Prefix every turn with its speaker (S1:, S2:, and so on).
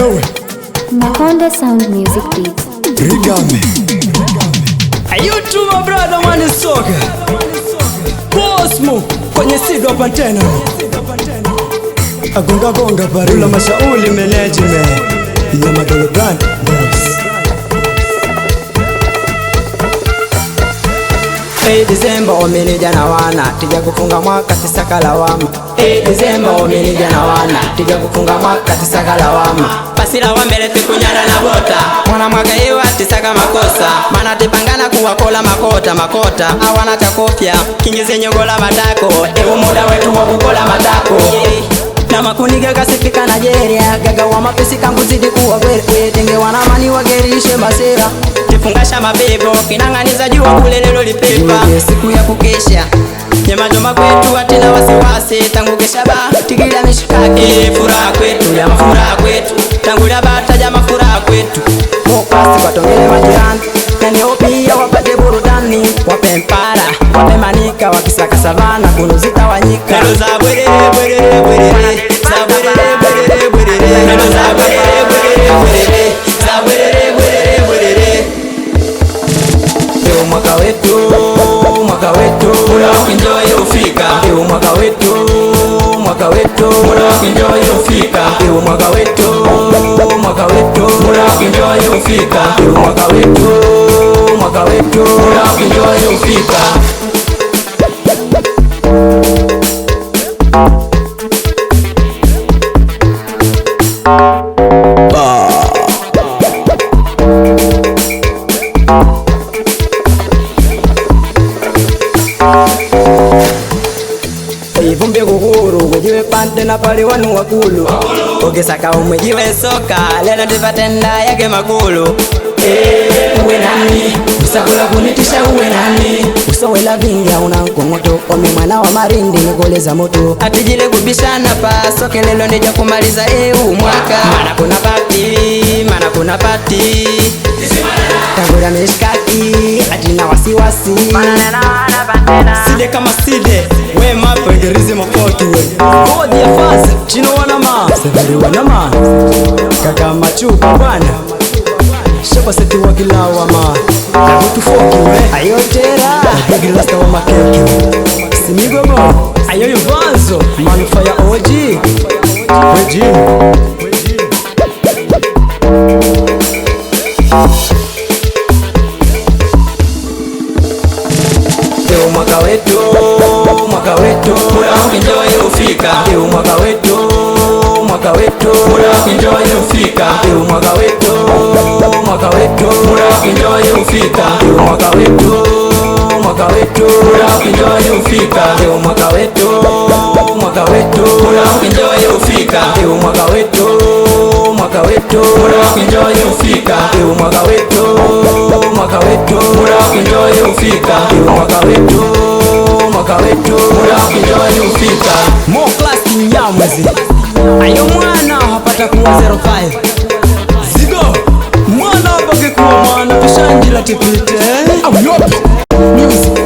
S1: Makonda Sound Music Beats.
S2: Rigame.
S3: YouTube brother mani soka Cosmo kwenye sido hapa tena.
S2: Agonga gonga barula
S3: Mashauli management
S2: ya Madolo Brand boss.
S3: December omenija na wana tija kufunga mwaka tisaka lawama. December omenija na wana tija kufunga mwaka tisaka lawama. Pasila wa mbele tikunyana na bota mwana mwaka yewa tisaka makosa mana tipangana kuwakola makota awana chakofya kingize nyogola matako ewu muda wetu wa kukola matako na makuniga kasifika Nigeria gaga wa mapesi kangu zidi kuwa kweli tenge wanamani wagerishe masera tifungasha mabebo kinanganiza jua kulelelo lipepa siku ya kukesha nyama joma kwetu atina wasiwasi tangu kesha ba tigila mishikaki furaha kwetu ya mafuraha kwetu tangu ya bata ya mafuraha kwetu mokasi kwa tongele majirani na neopia wapate burudani wape mpara wape manika wakisaka savana kunuzita wanyika nelo za bwerere bwerere bwerere za bwerere bwerere bwerere nelo za bwerere bwerere bwerere za bwerere bwerere bwerere mwaka wetu muda wa enjoy ufika mwaka wetu muda wa enjoy ufika mwaka wetu muda wa enjoy ufika mwaka wetu muda wa enjoy ufika. Ivumbi kukuru kujiwe pante na pali wanu wakulu ukisaka umwejiwe soka lelo tipatenda yake makulu. Uwe nani usakula kunitisha uwe nani usowela vingi hauna nkomoto ome mwana wa marindi nikoleza moto atijile kubishana pa soke lelo nija kumaliza mwaka mana kuna pati tangura mishkaki atina wasiwasi side kama side we mapo ngerizi mafoki we kodi ya fasa chino wanama severi wanama kaka machupa bwana shapa seti wakilawa ma nabutu foki we ayotera bagi lasta wa makeke simigomo ayo yuvanzo manufaya oji weji mwaka wetu muda wa enjoy ufika mwaka wetu muda wa enjoy ufika mwaka wetu muda wa enjoy ufika mwaka wetu muda wa enjoy ufika mwaka wetu muda wa enjoy ufika mwaka wetu muda wa enjoy ufika mwaka wetu muda wa enjoy ufika mwaka wetu muda wa enjoy ufika. Mo class kinyamwezi ayo mwana hapata kuwa 05 zigo mwana hapake kuwa mwana tushanjila tipite music